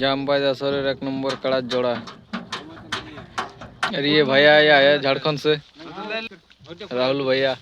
जामबाज असर एक नंबर कड़ा जोड़ा। अरे ये भैया ये आया झारखंड से, राहुल भैया।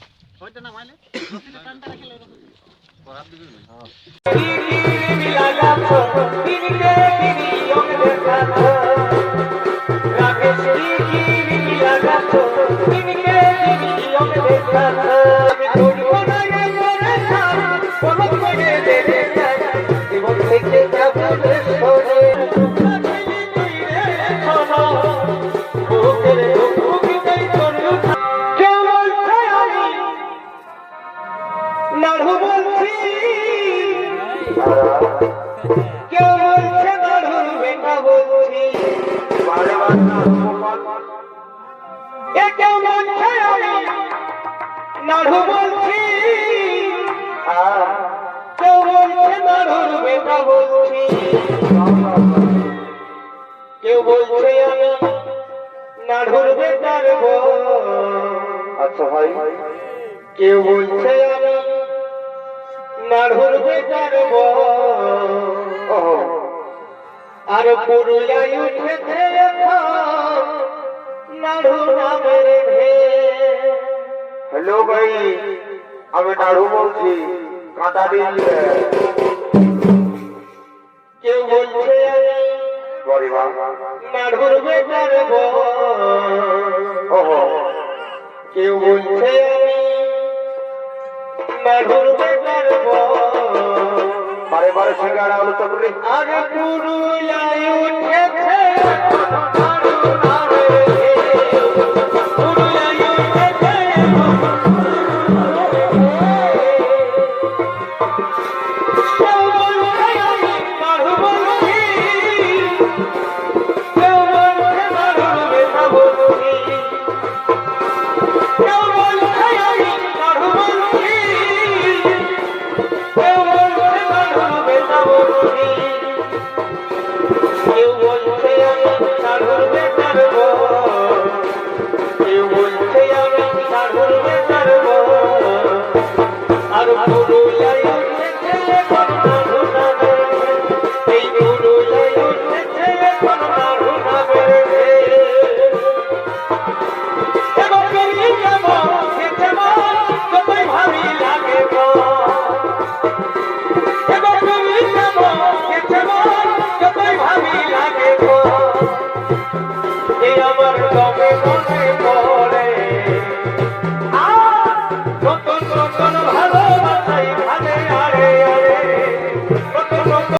अच्छा भाई क्यों बोलते नाढ़ुर बेटार আর পুরুলিয়ায় উঠেছে নাড়ু নামের হ্যালো ভাই আমি নাড়ু বলছি কাঁটা দিয়ে কেউ বলছে নাড়ুর বেটার কেউ বলছে নাড়ুর বেটার বারে বারে সিঙ্গাড়া আলু চকরি আগে পুরুলিয়ায় উঠেছে